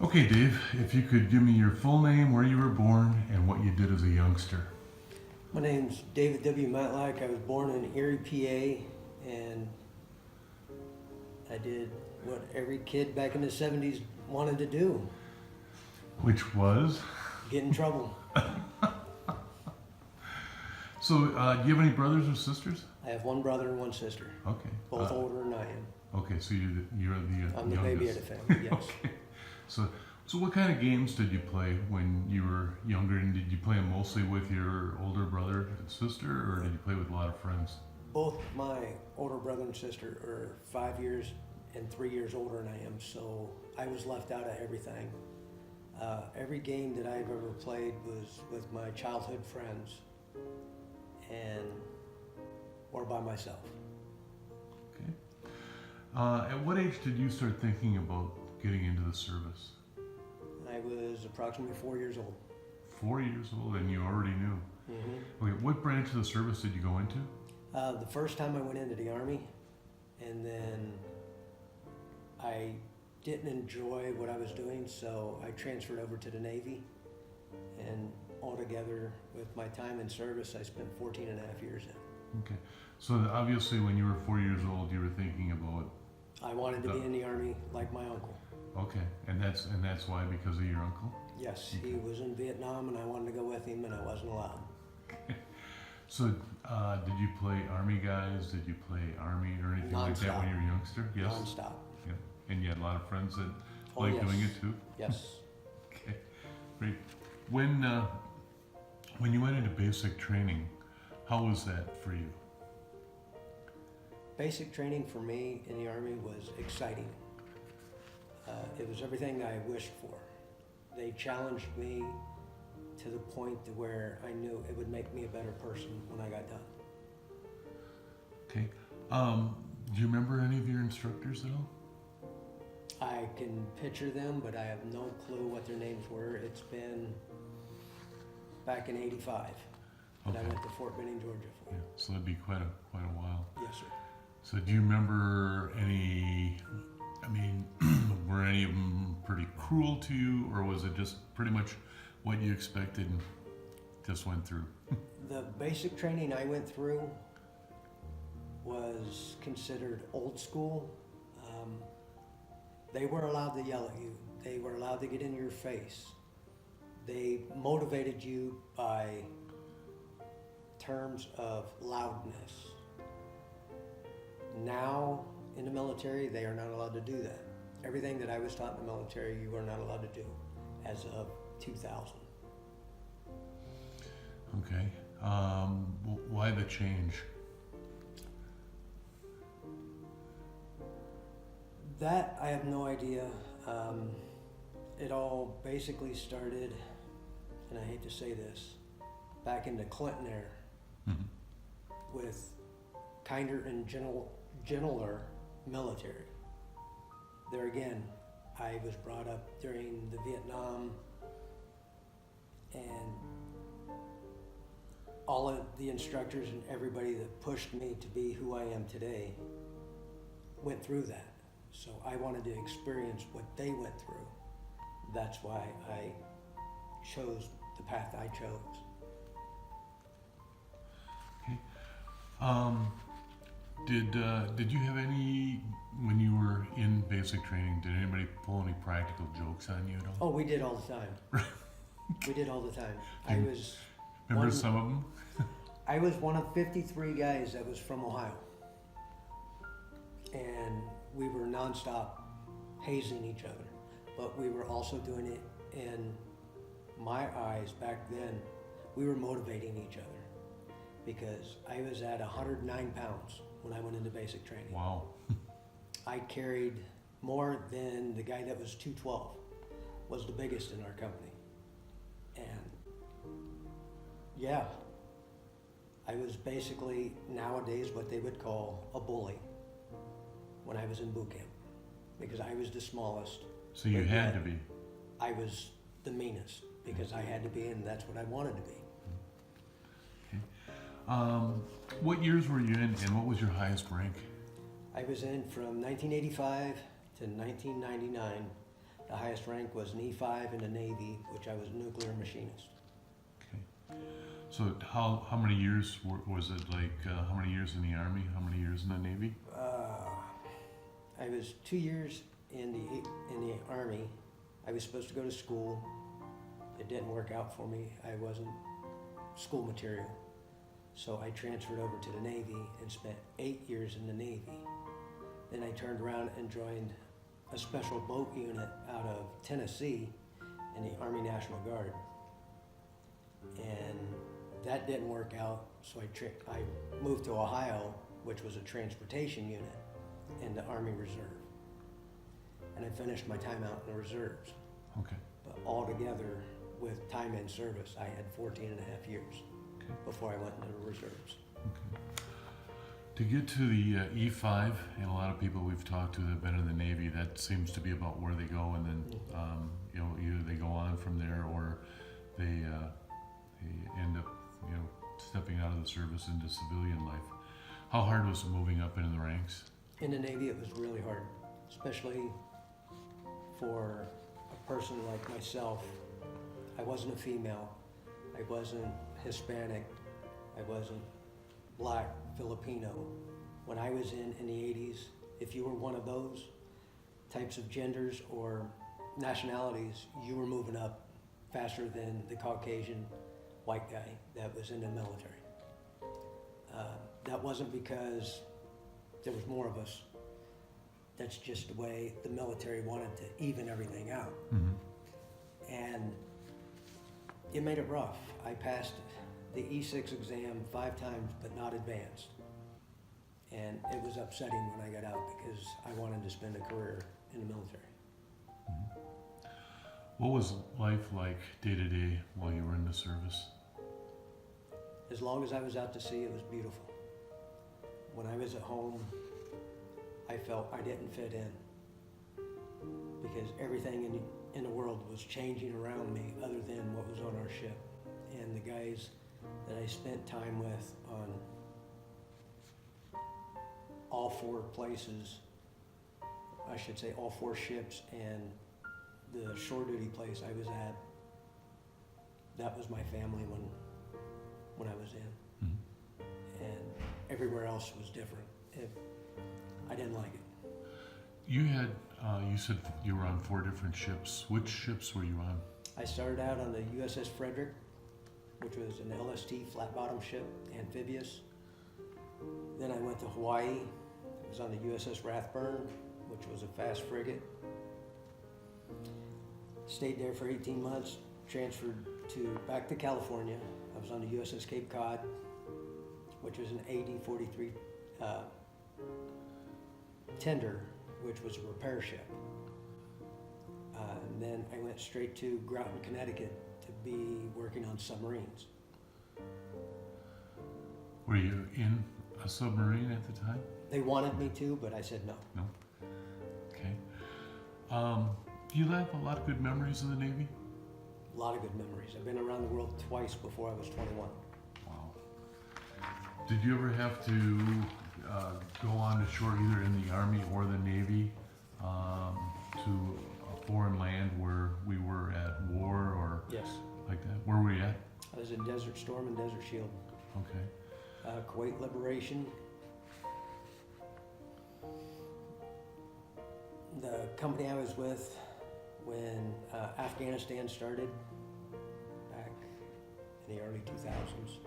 Okay, Dave, if you could give me your full name, where you were born, and what you did as a youngster. My name's David W. Matlak. I was born in Erie, PA, and I did what every kid back in the 70s wanted to do, Which was? get in trouble. So, do you have any brothers or sisters? I have one brother and one sister, Okay. both older than I am. Okay, so you're the I'm the youngest. baby of the family, yes. Okay. So what kind of games did you play when you were younger? And did you play them mostly with your older brother and sister, or did you play with a lot of friends? Both my older brother and sister are 5 years and 3 years older than I am, so I was left out of everything. Every game that I've ever played was with my childhood friends or by myself. Okay. At what age did you start thinking about getting into the service? I was approximately 4 years old. 4 years old, and you already knew. Okay, what branch of the service did you go into? The first time I went into the Army, and then I didn't enjoy what I was doing, so I transferred over to the Navy. And altogether, with my time in service, I spent 14 and a half years in. Okay, so obviously when you were 4 years old, you were thinking about. I wanted to be in the Army like my uncle. Okay, and that's why, because of your uncle. Yes, he was in Vietnam, and I wanted to go with him, and I wasn't allowed. So, did you play Army guys? Did you play Army or anything like that Non-stop. when you were a youngster? Yes. Non-stop. Yeah. And you had a lot of friends that Oh, liked yes. doing it too. Yes. Okay, great. When you went into basic training, how was that for you? Basic training for me in the Army was exciting. It was everything I wished for. They challenged me to the point to where I knew it would make me a better person when I got done. Okay. Do you remember any of your instructors at all? I can picture them, but I have no clue what their names were. It's been back in '85 that I Okay. went to Fort Benning, Georgia for. Yeah. So that'd be quite a while. Yes, sir. So do you remember any? I mean, were any of them pretty cruel to you, or was it just pretty much what you expected and just went through? The basic training I went through was considered old school. They were allowed to yell at you. They were allowed to get in your face. They motivated you by terms of loudness. Now, in the military, they are not allowed to do that. Everything that I was taught in the military, you are not allowed to do as of 2000. Okay. Why the change? That, I have no idea. It all basically started, and I hate to say this, back in the Clinton era Mm-hmm. with kinder and gentler military. There again, I was brought up during the Vietnam, and all of the instructors and everybody that pushed me to be who I am today went through that. So I wanted to experience what they went through. That's why I chose the path I chose. Okay. Did you have any, when you were in basic training, did anybody pull any practical jokes on you at all? Oh, we did all the time. We did all the time. I was Remember one- some of them? I was one of 53 guys that was from Ohio. And we were nonstop hazing each other. But we were also doing it in my eyes back then. We were motivating each other because I was at 109 pounds when I went into basic training. Wow. I carried more than the guy that was 212, was the biggest in our company. And yeah, I was basically nowadays what they would call a bully when I was in boot camp because I was the smallest. So you But had yet, to be. I was the meanest because I had to be, and that's what I wanted to be. What years were you in, and what was your highest rank? I was in from 1985 to 1999. The highest rank was an E5 in the Navy, which I was a nuclear machinist. Okay. So how many years was it? Like how many years in the Army? How many years in the Navy? I was 2 years in the Army. I was supposed to go to school. It didn't work out for me. I wasn't school material. So I transferred over to the Navy and spent 8 years in the Navy. Then I turned around and joined a special boat unit out of Tennessee in the Army National Guard. And that didn't work out, so I moved to Ohio, which was a transportation unit in the Army Reserve. And I finished my time out in the reserves. Okay. But altogether, with time in service, I had 14 and a half years before I went into the reserves. Okay. To get to the E5, and a lot of people we've talked to that have been in the Navy, that seems to be about where they go, and then you know, either they go on from there or they end up, you know, stepping out of the service into civilian life. How hard was it moving up into the ranks? In the Navy, it was really hard, especially for a person like myself. I wasn't a female. I wasn't Hispanic. I wasn't Black, Filipino. When I was in the 80s, if you were one of those types of genders or nationalities, you were moving up faster than the Caucasian white guy that was in the military. That wasn't because there was more of us. That's just the way the military wanted to even everything out. Mm-hmm. And it made it rough. I passed the E6 exam 5 times, but not advanced. And it was upsetting when I got out because I wanted to spend a career in the military. Mm-hmm. What was life like day to day while you were in the service? As long as I was out to sea, it was beautiful. When I was at home, I felt I didn't fit in because everything in the world was changing around me other than what was on our ship. And the guys that I spent time with on all 4 places, I should say all 4 ships, and the shore duty place I was at, that was my family when I was in. Mm-hmm. And everywhere else was different. I didn't like it. You had, you said you were on 4 different ships. Which ships were you on? I started out on the USS Frederick, which was an LST flat bottom ship, amphibious. Then I went to Hawaii. I was on the USS Rathburn, which was a fast frigate. Stayed there for 18 months, transferred back to California. I was on the USS Cape Cod, which was an AD-43 tender, which was a repair ship. And then I went straight to Groton, Connecticut to be working on submarines. Were you in a submarine at the time? They wanted me to, but I said no. No? Okay. Do you have a lot of good memories of the Navy? A lot of good memories. I've been around the world twice before I was 21. Wow. Did you ever have to go on to shore either in the Army or the Navy to a foreign land where we were at war or Yes. like that? Where were you at? I was in Desert Storm and Desert Shield. Okay. Kuwait Liberation. The company I was with when Afghanistan started back in the early 2000s,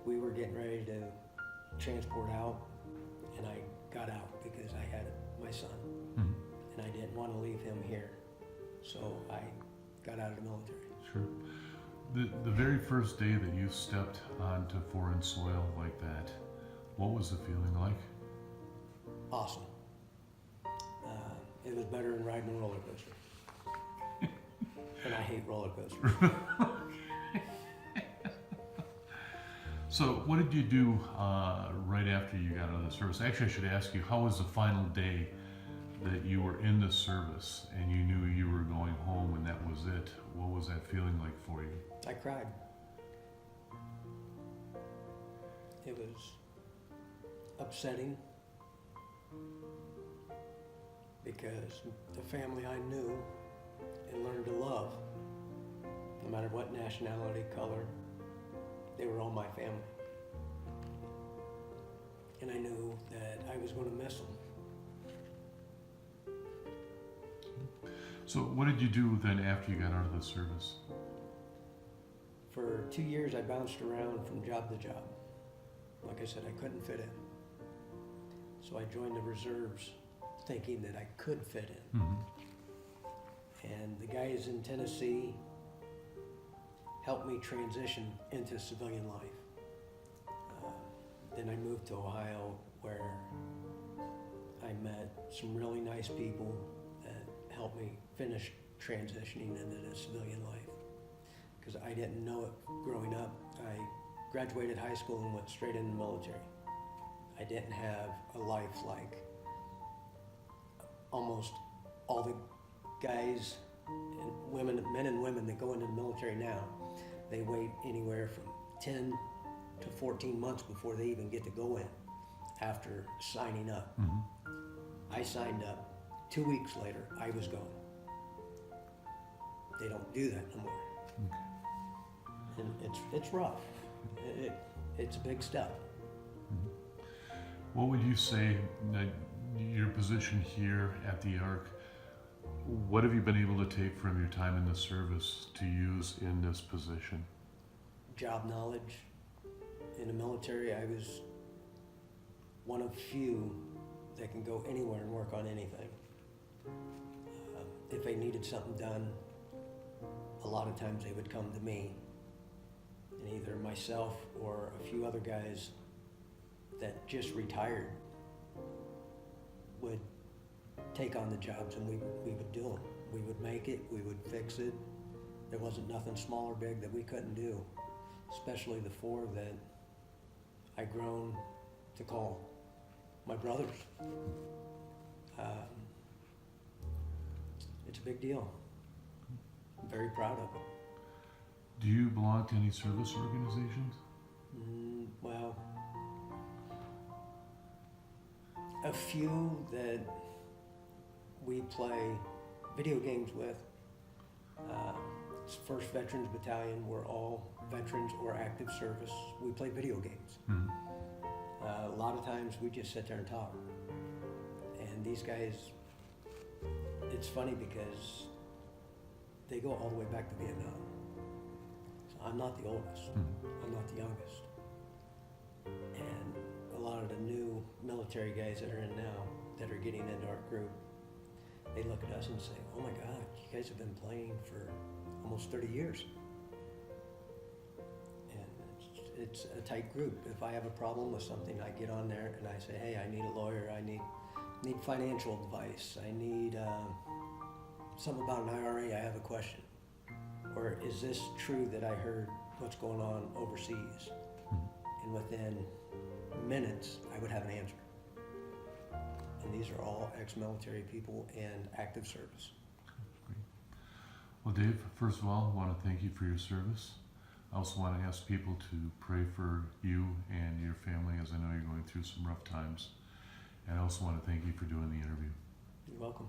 we were getting ready to transport out, and I got out because I had my son, Mm-hmm. and I didn't want to leave him here, so I got out of the military. Sure. The very first day that you stepped onto foreign soil like that, what was the feeling like? Awesome. It was better than riding a roller coaster. And I hate roller coasters. So what did you do right after you got out of the service? Actually, I should ask you, how was the final day that you were in the service and you knew you were going home and that was it? What was that feeling like for you? I cried. It was upsetting because the family I knew and learned to love, no matter what nationality, color. They were all my family. And I knew that I was going to miss them. So what did you do then after you got out of the service? For 2 years, I bounced around from job to job. Like I said, I couldn't fit in. So I joined the reserves thinking that I could fit in. And the guys in Tennessee helped me transition into civilian life. Then I moved to Ohio, where I met some really nice people that helped me finish transitioning into the civilian life. Because I didn't know it growing up. I graduated high school and went straight into the military. I didn't have a life like almost all the guys and women, men and women that go into the military now. They wait anywhere from 10 to 14 months before they even get to go in after signing up. I signed up. 2 weeks later, I was gone. They don't do that no more. And it's rough. It's a big step. What would you say that your position here at the Ark, what have you been able to take from your time in the service to use in this position? Job knowledge. In the military, I was one of few that can go anywhere and work on anything. If they needed something done, a lot of times they would come to me, and either myself or a few other guys that just retired would take on the jobs, and we would do them. We would make it, we would fix it. There wasn't nothing small or big that we couldn't do, especially the four that I grown to call my brothers. It's a big deal. I'm very proud of it. Do you belong to any service organizations? Well, a few that we play video games with. It's 1st Veterans Battalion. We're all veterans or active service. We play video games. A lot of times we just sit there and talk. And these guys, it's funny because they go all the way back to Vietnam. So I'm not the oldest. I'm not the youngest. And a lot of the new military guys that are in now, that are getting into our group, they look at us and say, "Oh my God, you guys have been playing for almost 30 years." And it's a tight group. If I have a problem with something, I get on there and I say, "Hey, I need a lawyer. I need financial advice. I need something about an IRA. I have a question. Or is this true that I heard what's going on overseas?" And within minutes, I would have an answer. And these are all ex-military people and active service. Great. Well, Dave, first of all, I want to thank you for your service. I also want to ask people to pray for you and your family, as I know you're going through some rough times. And I also want to thank you for doing the interview. You're welcome.